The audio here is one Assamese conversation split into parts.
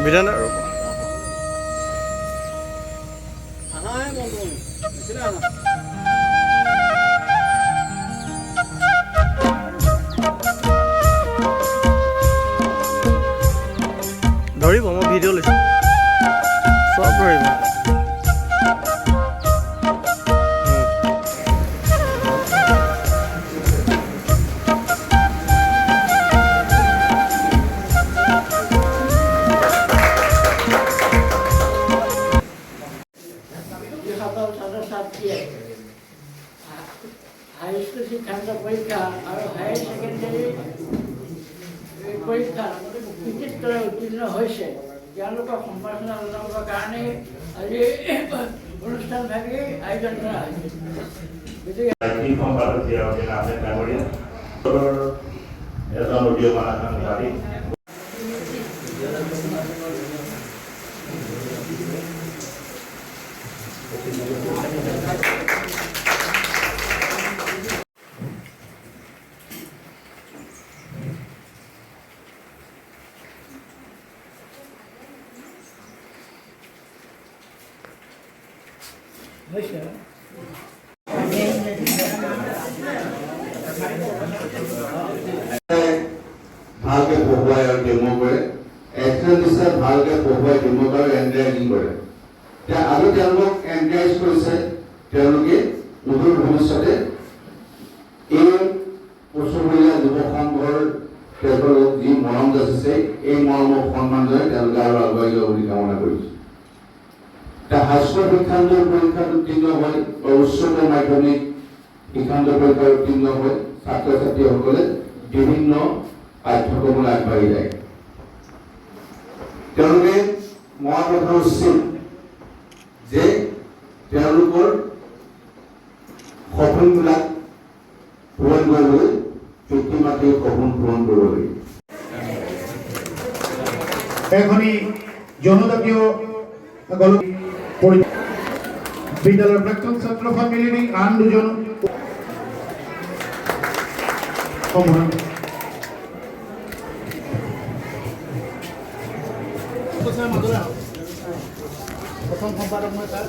বিধান ধৰিব মই ভিডিঅ' লৈছোঁ চব ধৰিব হাইস্কুল শিক্ষান্ত পৰীক্ষা আৰু হায়াৰ ছেকেণ্ডেৰী পৰীক্ষা কৃতিত্বৰে উত্তীৰ্ণ হৈছে তেওঁলোকক সম্বৰ্ধনা জনাবৰ কাৰণে আজি অনুষ্ঠানভাগি আয়োজন কৰা হৈছে। ভালকে পঢ়ুৱাই আৰু ডেমো কৰে এক্সেল টিচাৰ ভালকে পঢ়ুৱাই ডেমো কৰে এনকাৰেজিং কৰে আৰু তেওঁলোকক এনকাৰেজ কৰিছে তেওঁলোকে উদূৰ ভৱিষ্যতে এই পশুমূলীয়া যুৱ সংঘৰ তেওঁলোকক যি মৰম যাচিছে এই মৰমক সন্মান জনাই তেওঁলোকে আৰু আগুৱাই যাব বুলি কামনা কৰিছে। হাইস্কুল শিক্ষান্ত পৰীক্ষাত উত্তীৰ্ণ হয় বা উচ্চতৰ মাধ্যমিক শিক্ষান্ত পৰীক্ষাত উত্তীৰ্ণ হয় ছাত্ৰ ছাত্ৰীসকলে বিভিন্ন পাঠ্যক্ৰমলৈ আগবাঢ়ি যায়। তেওঁলোকে মনত ৰখা উচিত যে তেওঁলোকৰ সপোনবিলাক পূৰণ কৰিবলৈ পিতৃ মাতৃৰ সপোন পূৰণ কৰিব লাগিব। এখনি জনজাতীয় বিদ্যালয়েৰ প্ৰাক্তন ছাত্ৰ ফ্যামিলি আন দুজন প্ৰথম সম্পাদক মই স্যাৰ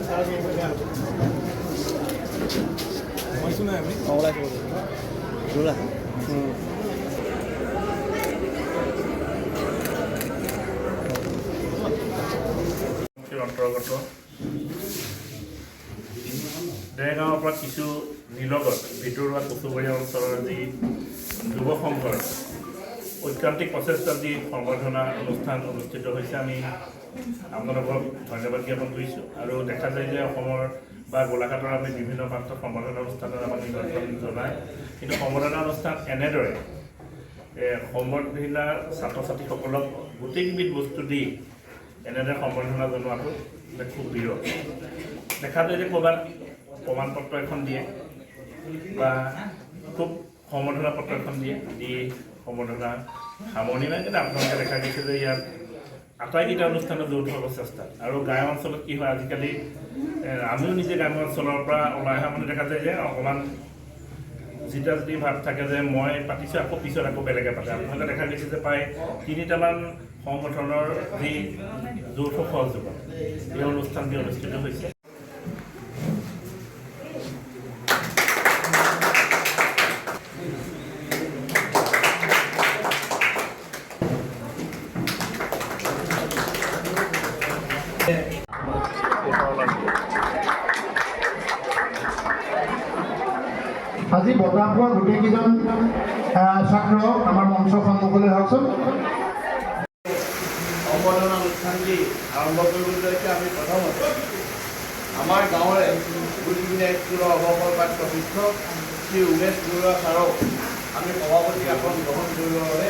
অন্তৰ্গত দেৰগাঁৱৰ পৰা কিছু নিলগত ভিতৰুৱা কচুবৰীয়া অঞ্চলৰ যি যুৱ সংঘৰ ঐকান্তিক প্ৰচেষ্টাত যি সম্বৰ্ধনা অনুষ্ঠান অনুষ্ঠিত হৈছে আমি আপোনালোকক ধন্যবাদ জ্ঞাপন কৰিছোঁ আৰু দেখা যায় যে অসমৰ বা গোলাঘাটৰ আমি বিভিন্ন প্ৰান্তত সম্বৰ্ধনা অনুষ্ঠানত আমাক নিমন্ত্ৰণ জনায় কিন্তু সম্বৰ্ধনা অনুষ্ঠান এনেদৰে সম্বৰ্ধনা ছাত্ৰ ছাত্ৰীসকলক গোটেইবিধ বস্তু দি এনেদৰে সম্বৰ্ধনা জনোৱাটো খুব বিৰল। দেখা যায় যে ক'ৰবাত প্ৰমাণপত্ৰ এখন দিয়ে বা খুব সম্বৰ্ধনা পত্ৰ এখন দিয়ে দি সম্বৰ্ধনা সামৰণি মাৰে কিন্তু আপোনালোকে দেখা গৈছে যে ইয়াত আটাইকেইটা অনুষ্ঠানত যৌথ প্ৰচেষ্টা আৰু গাঁও অঞ্চলত কি হয় আজিকালি আমিও নিজে গ্ৰাম্য অঞ্চলৰ পৰা ওলাই অহা মানে দেখা যায় যে অকণমান জিতা যদি ভাৱ থাকে যে মই পাতিছোঁ আকৌ পিছত আকৌ বেলেগে পাতে আপোনালোকে দেখা গৈছে যে প্ৰায় 3টামান সংগঠনৰ যি যৌথ সহযোগত এই অনুষ্ঠানটি অনুষ্ঠিত হৈছে। আজি বঁটা পোৱা গোটেইকেইজন ছাত্ৰ আমাৰ মঞ্চৰ সন্মুখলৈ আহকচোন। সম্বৰ্ধনা অনুষ্ঠানটি আৰম্ভ কৰিবলৈ লৈছে। আমি প্ৰথমতে আমাৰ গাঁৱৰে গুৰুজীয়া স্কুলৰ অৱসৰপ্ৰাপ্ত শিক্ষক শ্ৰী উমেশ বৰুৱা ছাৰক আমি সভাপতি আসন গ্ৰহণ কৰিবৰ বাবে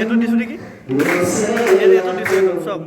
এইটো দিছোঁ নেকি এইটো দিছোঁ চব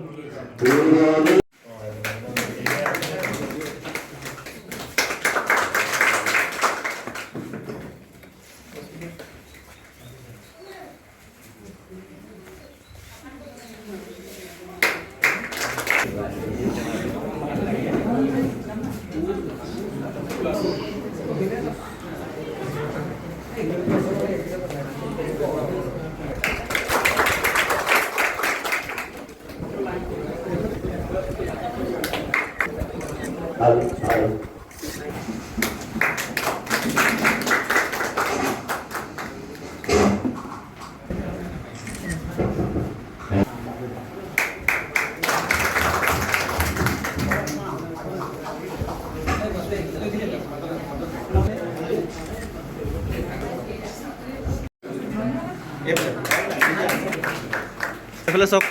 এইফালে চাওক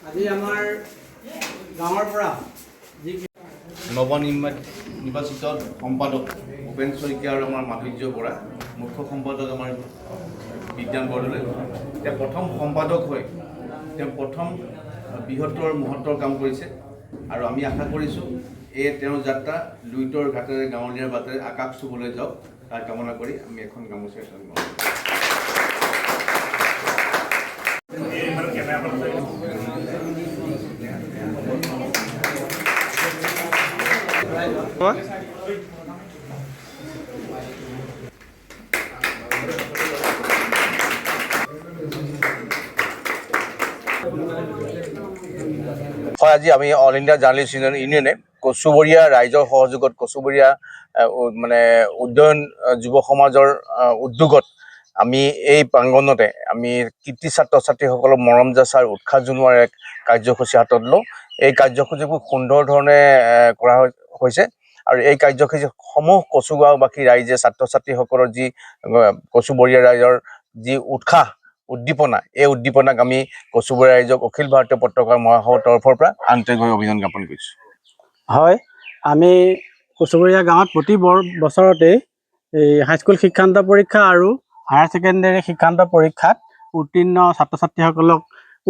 আজি আমাৰ গাঁৱৰ পৰা নৱনিৰ্বাচিত সম্পাদক ভূপেন শইকীয়া আৰু আমাৰ মাধুৰ্য বৰা, মুখ্য সম্পাদক আমাৰ বিজ্ঞান বৰদলৈ। তেওঁ প্ৰথম সম্পাদক হৈ তেওঁ প্ৰথম বৃহত্তৰ মহত্তৰ কাম কৰিছে আৰু আমি আশা কৰিছোঁ তেওঁৰ যাত্ৰা লুইতৰ ঘাটেৰে গাঁৱলীয়াৰ বাটেৰে আকাশ চুবলৈ যাওক, তাৰ কামনা কৰি আমি এখন গামোচা হয়, আজি আমি অল ইণ্ডিয়া জাৰ্নেলিষ্ট ইউনিয়নে কচুবৰীয়া ৰাইজৰ সহযোগত কচুবৰীয়া মানে উদয়ন যুৱ সমাজৰ উদ্যোগত আমি এই প্ৰাংগণতে আমি কৃতি ছাত্ৰ ছাত্ৰীসকলক মৰম যাচাৰ উৎসাহ জনোৱাৰ এক কাৰ্যসূচী হাতত লওঁ। এই কাৰ্যসূচীবোৰ সুন্দৰ ধৰণে কৰা হৈছে আৰু এই কাৰ্যসূচীসমূহ কচুগাঁওবাসী ৰাইজে ছাত্ৰ ছাত্ৰীসকলৰ যি কচুবৰীয়া ৰাইজৰ যি উৎসাহ উদ্দীপনা, এই উদ্দীপনাক আমি কচুবৰীয়া ৰাইজক অখিল ভাৰতীয় পত্ৰকাৰ মহাসভাৰ তৰফৰ পৰা আন্তৰিকভাৱে অভিনন্দন জ্ঞাপন কৰিছোঁ। হয়, আমি কচুবৰীয়া গাঁৱত প্ৰতি বছৰতেই এই হাইস্কুল শিক্ষান্ত পৰীক্ষা আৰু হায়াৰ ছেকেণ্ডেৰী শিক্ষান্ত পৰীক্ষাত উত্তীৰ্ণ ছাত্ৰ ছাত্ৰীসকলক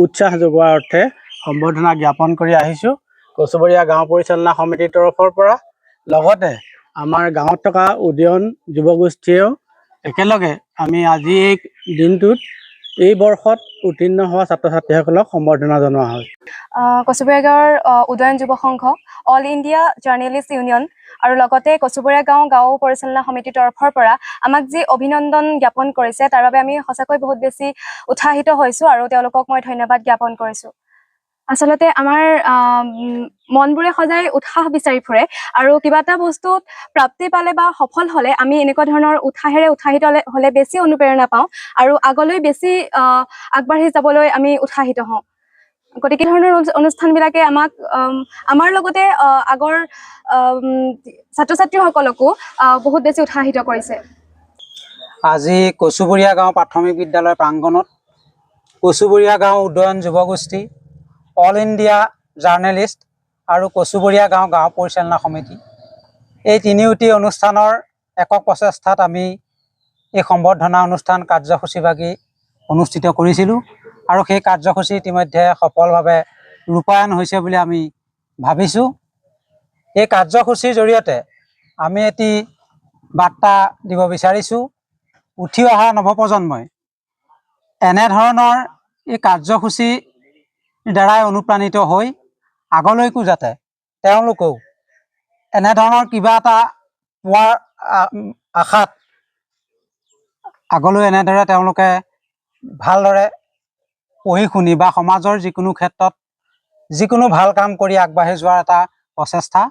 উৎসাহ যোগোৱাৰ অৰ্থে সম্বৰ্ধনা জ্ঞাপন কৰি আহিছোঁ কচুবৰীয়া গাঁও পৰিচালনা সমিতিৰ তৰফৰ পৰা। লগতে আমাৰ গাঁৱত থকা উদয়ন যুৱগোষ্ঠীয়েও একেলগে আমি আজি এই দিনটোত এই বৰ্ষত উত্তীৰ্ণ হোৱা ছাত্ৰ ছাত্ৰীসকলক সম্বৰ্ধনা জনোৱা হয়। কচুবৰীয়া গাঁৱৰ উদয়ন যুৱ সংঘ, অল ইণ্ডিয়া জাৰ্নেলিষ্ট ইউনিয়ন আৰু লগতে কচুবৰীয়া গাঁও পৰিচালনা সমিতিৰ তৰফৰ পৰা আমাক যি অভিনন্দন জ্ঞাপন কৰিছে তাৰ বাবে আমি সঁচাকৈ বহুত বেছি উৎসাহিত হৈছোঁ আৰু তেওঁলোকক মই ধন্যবাদ জ্ঞাপন কৰিছোঁ। আচলতে আমাৰ মনবোৰে সদায় উৎসাহ বিচাৰি ফুৰে আৰু কিবা এটা বস্তুত প্ৰাপ্তি পালে বা সফল হ'লে আমি এনেকুৱা ধৰণৰ উৎসাহিত হ'লে বেছি অনুপ্ৰেৰণা পাওঁ আৰু আগলৈ বেছি আগবাঢ়ি যাবলৈ আমি উৎসাহিত হওঁ। গতিকে ধৰণৰ অনুষ্ঠানবিলাকে আমাক আমাৰ লগতে আগৰ ছাত্ৰ ছাত্ৰীসকলকো বহুত বেছি উৎসাহিত কৰিছে। আজি কচুবৰীয়া গাঁও প্ৰাথমিক বিদ্যালয় প্ৰাংগণত কচুবৰীয়া গাঁও উদয়ন যুৱগোষ্ঠী, অল ইণ্ডিয়া জাৰ্নেলিষ্ট আৰু কচুবৰীয়া গাঁও পৰিচালনা সমিতি এই তিনিওটি অনুষ্ঠানৰ একক প্ৰচেষ্টাত আমি এই সম্বৰ্ধনা অনুষ্ঠান কাৰ্যসূচীভাগি অনুষ্ঠিত কৰিছিলোঁ আৰু সেই কাৰ্যসূচী ইতিমধ্যে সফলভাৱে ৰূপায়ণ হৈছে বুলি আমি ভাবিছোঁ। এই কাৰ্যসূচীৰ জৰিয়তে আমি এটি বাৰ্তা দিব বিচাৰিছোঁ, উঠি অহা নৱপ্ৰজন্মই এনেধৰণৰ এই কাৰ্যসূচী দ্বাৰাই অনুপ্ৰাণিত হৈ আগলৈকো যাতে তেওঁলোকেও এনেধৰণৰ কিবা এটা পোৱাৰ আশাত আগলৈ এনেদৰে তেওঁলোকে ভালদৰে পঢ়ি শুনি বা সমাজৰ যিকোনো ক্ষেত্ৰত যিকোনো ভাল কাম কৰি আগবাঢ়ি যোৱাৰ এটা প্ৰচেষ্টা